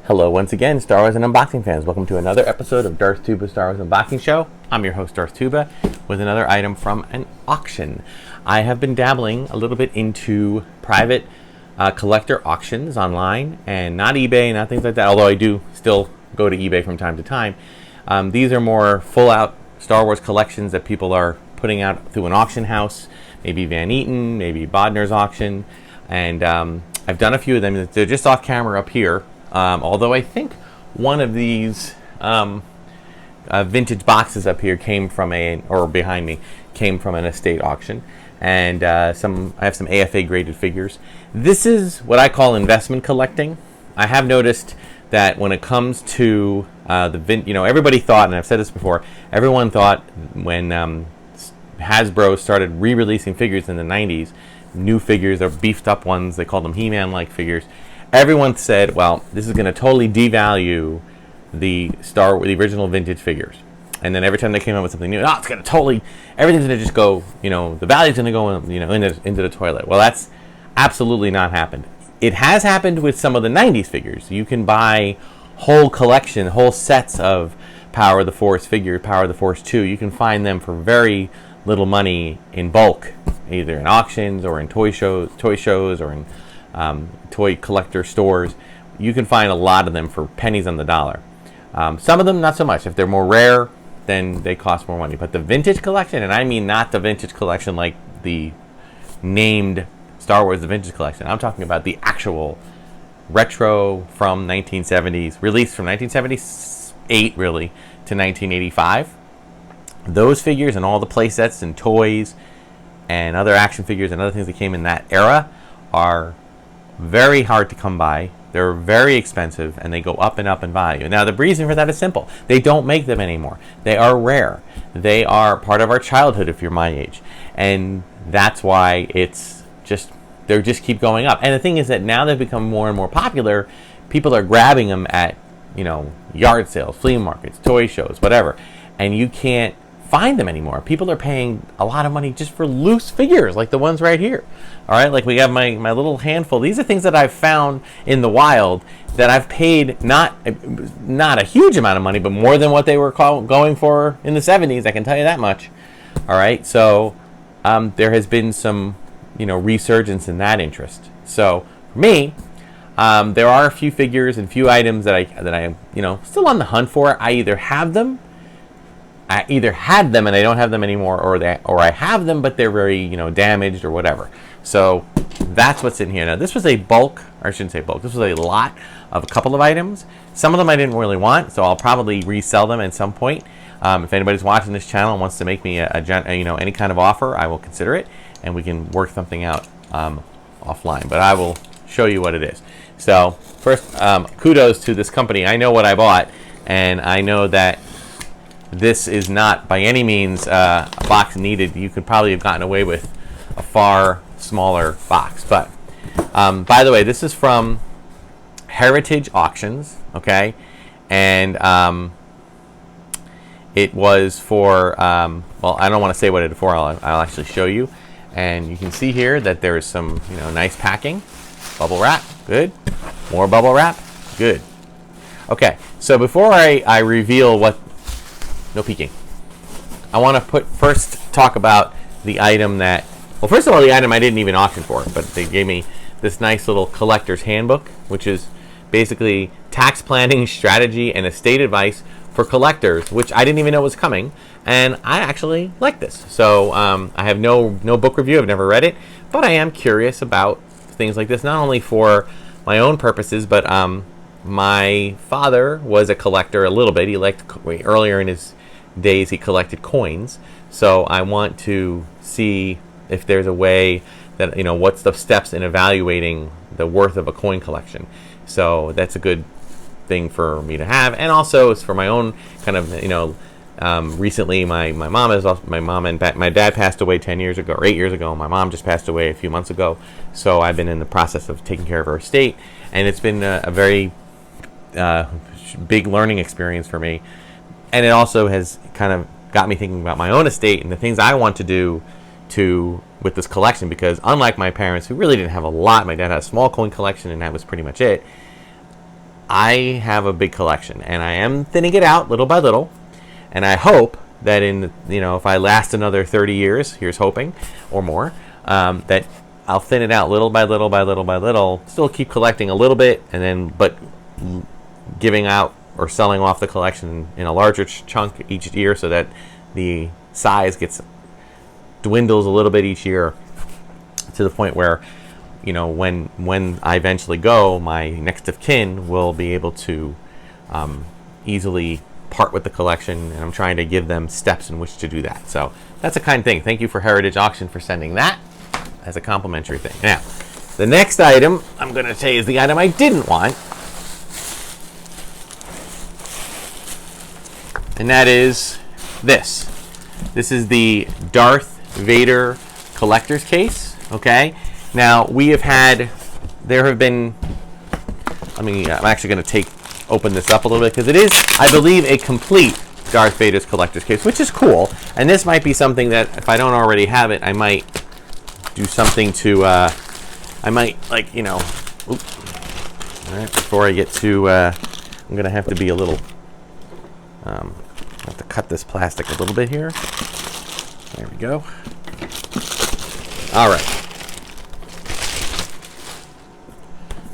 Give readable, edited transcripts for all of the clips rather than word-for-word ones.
Hello once again, Star Wars and Unboxing fans. Welcome to another episode of Darth Tuba Star Wars Unboxing Show. I'm your host, Darth Tuba, with another item from an auction. I have been dabbling a little bit into private collector auctions online, and not eBay, not things like that, although I do still go to eBay from time to time. These are more full-out Star Wars collections that people are putting out through an auction house, maybe Van Eaton, maybe Bodner's auction, and I've done a few of them. They're just off camera up here. Although I think one of these vintage boxes up here came from behind me, came from an estate auction. And I have some AFA graded figures. This is what I call investment collecting. I have noticed that when it comes to everybody thought, and I've said this before, everyone thought when Hasbro started re-releasing figures in the 90s, new figures or beefed up ones, they called them He-Man-like figures. Everyone said, well, this is going to totally devalue the original vintage figures. And then every time they came up with something new, it's going to everything's going to just go, the value's going to go, into the toilet. Well, that's absolutely not happened. It has happened with some of the 90s figures. You can buy whole sets of Power of the Force figures, Power of the Force 2. You can find them for very little money in bulk, either in auctions or in toy shows or in toy collector stores. You can find a lot of them for pennies on the dollar. Some of them not so much. If they're more rare, then they cost more money. But the vintage collection, and I mean not the vintage collection like the named Star Wars The Vintage Collection. I'm talking about the actual retro from 1970s, released from 1978 really to 1985. Those figures and all the play sets and toys and other action figures and other things that came in that era are very hard to come by. They're very expensive, and they go up and up in value. Now, the reason for that is simple. They don't make them anymore. They are rare. They are part of our childhood if you're my age. And that's why they just keep going up. And the thing is that now they've become more and more popular. People are grabbing them at, yard sales, flea markets, toy shows, whatever. And you can't find them anymore. People are paying a lot of money just for loose figures like the ones right here. All right, like we have my little handful. These are things that I've found in the wild that I've paid not a huge amount of money, but more than what they were going for in the 70s. I can tell you that much. All right, so there has been some resurgence in that interest. So for me, there are a few figures and few items that I am still on the hunt for. I either had them and I don't have them anymore, or I have them but they're very damaged or whatever. So that's what's in here. Now this was a bulk, or I shouldn't say bulk. This was a lot of a couple of items. Some of them I didn't really want, so I'll probably resell them at some point. If anybody's watching this channel and wants to make me any kind of offer, I will consider it, and we can work something out offline. But I will show you what it is. So first, kudos to this company. I know what I bought, and I know that this is not by any means a box needed. You could probably have gotten away with a far smaller box. But by the way, this is from Heritage Auctions, okay? And it was for, well, I don't want to say what it was for. I'll actually show you. And you can see here that there is some, nice packing. Bubble wrap, good. More bubble wrap, good. Okay, so before I reveal no peeking. I want to first talk about the item that, well, first of all, the item I didn't even auction for, but they gave me this nice little collector's handbook, which is basically tax planning, strategy, and estate advice for collectors, which I didn't even know was coming, and I actually like this. So I have no book review, I've never read it, but I am curious about things like this, not only for my own purposes, but my father was a collector a little bit. He liked, earlier in his days, he collected coins. So I want to see if there's a way that, what's the steps in evaluating the worth of a coin collection. So that's a good thing for me to have. And also it's for my own kind of, recently my mom and my dad passed away 10 years ago, or 8 years ago. My mom just passed away a few months ago. So I've been in the process of taking care of her estate. And it's been a very big learning experience for me. And it also has kind of got me thinking about my own estate and the things I want to do with this collection, because unlike my parents, who really didn't have a lot, my dad had a small coin collection and that was pretty much it. I have a big collection, and I am thinning it out little by little, and I hope that if I last another 30 years, here's hoping, or more, that I'll thin it out little by little by little by little, still keep collecting a little bit, but giving out or selling off the collection in a larger chunk each year, so that the size dwindles a little bit each year, to the point where, when I eventually go, my next of kin will be able to easily part with the collection, and I'm trying to give them steps in which to do that. So that's a kind thing. Thank you for Heritage Auction for sending that as a complimentary thing. Now, the next item I'm going to say is the item I didn't want, and that is this. This is the Darth Vader collector's case. Okay. Now there have been. I'm actually going to open this up a little bit, because it is, I believe, a complete Darth Vader's collector's case, which is cool. And this might be something that, if I don't already have it, I might do something to. I might oops. All right. Before I get to, I'm going to have to be a little. I have to cut this plastic a little bit here. There we go. All right.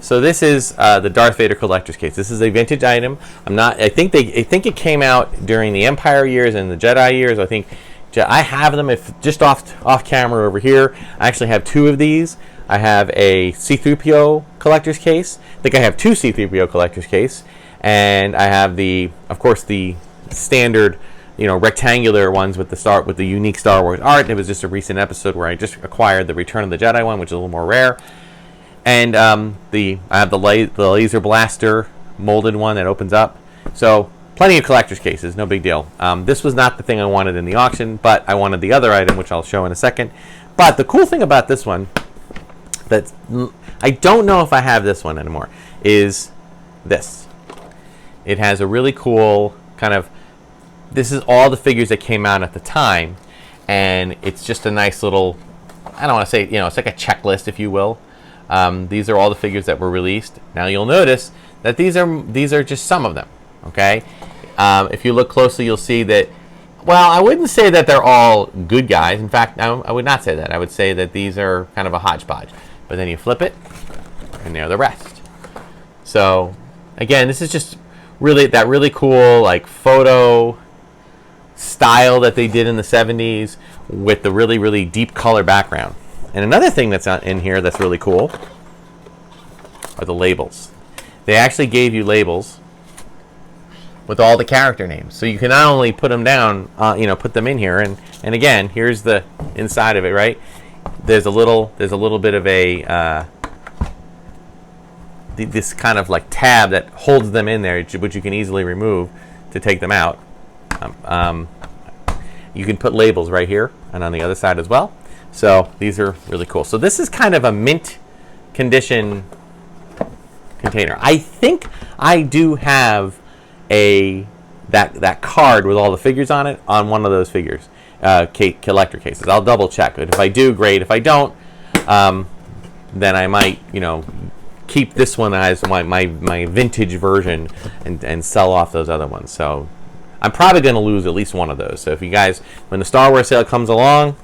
So this is the Darth Vader collector's case. This is a vintage item. I think it came out during the Empire years and the Jedi years. I have them just off camera over here. I actually have two of these. I have a C-3PO collector's case. I think I have two C-3PO collector's case, and I have of course, the standard, rectangular ones with the unique Star Wars art. It was just a recent episode where I just acquired the Return of the Jedi one, which is a little more rare. And I have the laser blaster molded one that opens up. So plenty of collector's cases, no big deal. This was not the thing I wanted in the auction, but I wanted the other item, which I'll show in a second. But the cool thing about this one, that I don't know if I have this one anymore, is this. It has a really cool kind of. This is all the figures that came out at the time, and it's just a nice little. I don't want to say, it's like a checklist, if you will. These are all the figures that were released. Now you'll notice that these are just some of them. Okay, if you look closely, you'll see that. Well, I wouldn't say that they're all good guys. In fact, I would not say that. I would say that these are kind of a hodgepodge. But then you flip it, and they're the rest. So again, this is just really cool photo style that they did in the 70s with the really deep color background. And another thing that's in here that's really cool are the labels. They actually gave you labels with all the character names, so you can not only put them down, put them in here, and again, here's the inside of it. Right, there's a little bit of a this kind of tab that holds them in there, which you can easily remove to take them out. You can put labels right here and on the other side as well. So these are really cool. So this is kind of a mint condition container. I think I do have that card with all the figures on it on one of those figures, collector cases. I'll double check it. If I do, great. If I don't, then I might keep this one as my vintage version and sell off those other ones. So I'm probably going to lose at least one of those. So if you guys, when the Star Wars sale comes along,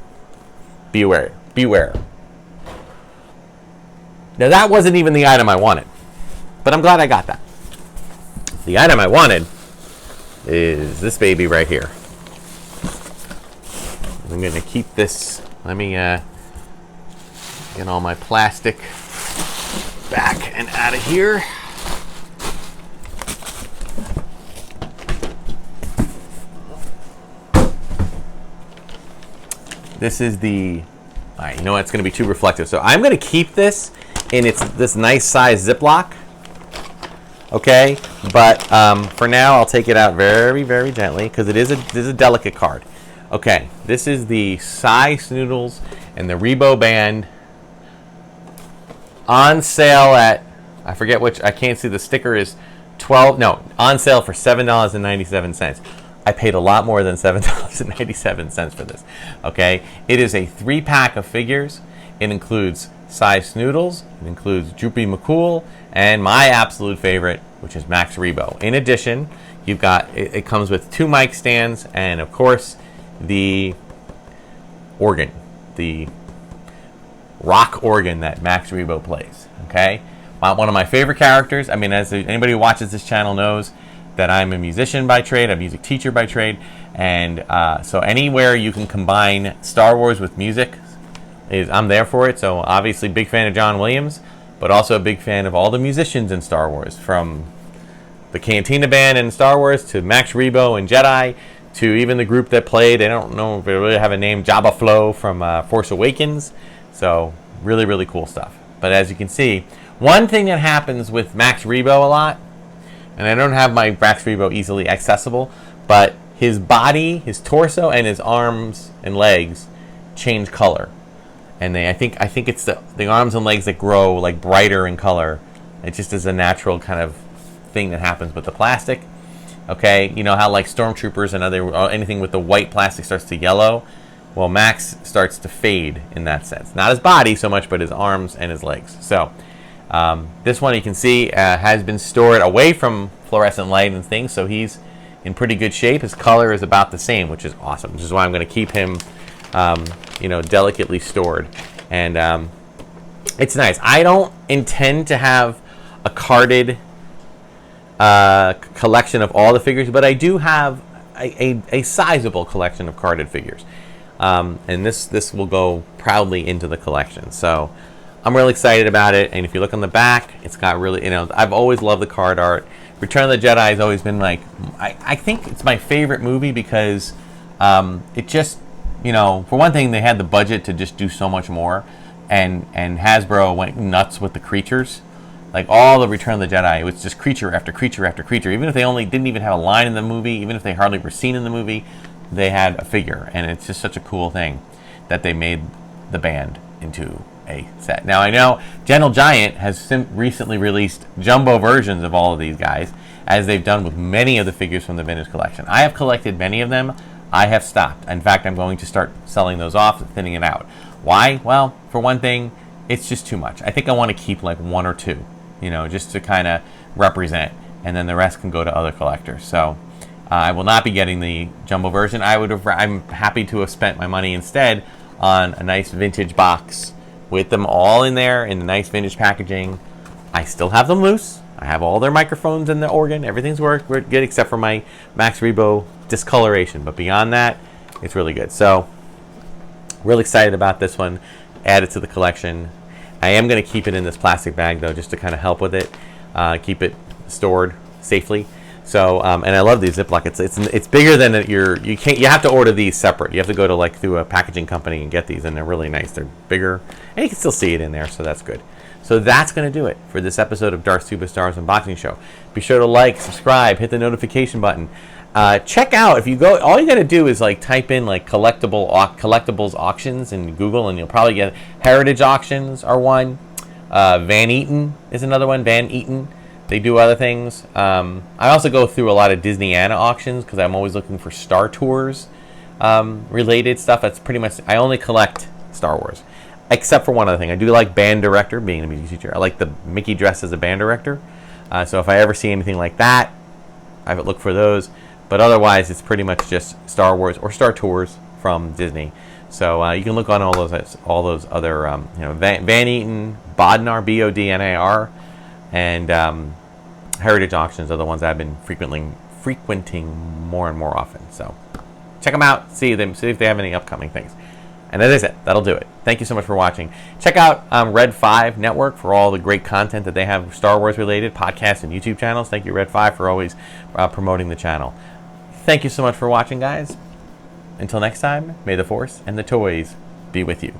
beware. Now that wasn't even the item I wanted, but I'm glad I got that. The item I wanted is this baby right here. I'm going to keep this. Let me get all my plastic back and out of here. This is the. All right, it's going to be too reflective, so I'm going to keep this in this nice size Ziploc. Okay, but for now I'll take it out very, very gently because this is a delicate card. Okay, this is the Psy Snoodles and the Rebo band on sale at, I forget which, I can't see, the sticker is on sale for $7.97. I paid a lot more than $7.97 for this. Okay, it is a 3-pack of figures. It includes Cy Snoodles, it includes Droopy McCool, and my absolute favorite, which is Max Rebo. In addition, you've got, it comes with 2 mic stands, and of course, the organ, the rock organ that Max Rebo plays, okay? One of my favorite characters. I mean, as anybody who watches this channel knows that I'm a musician by trade, I'm a music teacher by trade, and so anywhere you can combine Star Wars with music, I'm there for it. So obviously big fan of John Williams, but also a big fan of all the musicians in Star Wars, from the Cantina Band in Star Wars to Max Rebo and Jedi, to even the group that played, I don't know if they really have a name, Jabba Flow from Force Awakens. So really, really cool stuff. But as you can see, one thing that happens with Max Rebo a lot, and I don't have my Max Rebo easily accessible, but his body, his torso, and his arms and legs change color. And I think it's the arms and legs that grow like brighter in color. It just is a natural kind of thing that happens with the plastic. Okay, you know how like stormtroopers and anything with the white plastic starts to yellow? Well, Max starts to fade in that sense. Not his body so much, but his arms and his legs. So this one you can see has been stored away from fluorescent light and things, so he's in pretty good shape. His color is about the same, which is awesome. Which is why I'm going to keep him, delicately stored. And it's nice. I don't intend to have a carded collection of all the figures, but I do have a sizable collection of carded figures. And this will go proudly into the collection. So I'm really excited about it. And if you look on the back, it's got really, I've always loved the card art. Return of the Jedi has always been like, I think it's my favorite movie because it just, for one thing, they had the budget to just do so much more. And Hasbro went nuts with the creatures. Like all the Return of the Jedi, it was just creature after creature after creature. Even if they didn't even have a line in the movie, even if they hardly were seen in the movie, they had a figure. And it's just such a cool thing that they made the band into a set. Now I know Gentle Giant has recently released jumbo versions of all of these guys, as they've done with many of the figures from the vintage collection. I have collected many of them. I have stopped. In fact, I'm going to start selling those off and thinning it out. Why? Well, for one thing, it's just too much. I think I want to keep like 1 or 2, just to kind of represent, and then the rest can go to other collectors. So I will not be getting the jumbo version. I'm happy to have spent my money instead on a nice vintage box with them all in there in the nice vintage packaging. I still have them loose. I have all their microphones and the organ. Everything's worked good except for my Max Rebo discoloration. But beyond that, it's really good. So, really excited about this one. Add it to the collection. I am going to keep it in this plastic bag though, just to kind of help with it. Keep it stored safely. So, and I love these Ziploc. It's bigger than you have to order these separate. You have to go to through a packaging company and get these, and they're really nice. They're bigger, and you can still see it in there, so that's good. So that's going to do it for this episode of Darth Tuba Star Wars Unboxing Show. Be sure to like, subscribe, hit the notification button. Check out, if you go, all you got to do is type in collectibles auctions in Google, and you'll probably get Heritage Auctions are one. Van Eaton is another one. Van Eaton. They do other things. I also go through a lot of Disney and auctions because I'm always looking for Star Tours related stuff. That's pretty much, I only collect Star Wars. Except for one other thing. I do like band director, being a music teacher. I like the Mickey dressed as a band director. So if I ever see anything like that, I would look for those. But otherwise, it's pretty much just Star Wars or Star Tours from Disney. So you can look on all those other, Van Eaton, Bodnar, B-O-D-N-A-R, and Heritage Auctions are the ones I've been frequenting more and more often. So check them out, see if they have any upcoming things. And as I said, that'll do it. Thank you so much for watching. Check out Red 5 Network for all the great content that they have Star Wars related, podcasts and YouTube channels. Thank you, Red 5, for always promoting the channel. Thank you so much for watching, guys. Until next time, may the Force and the toys be with you.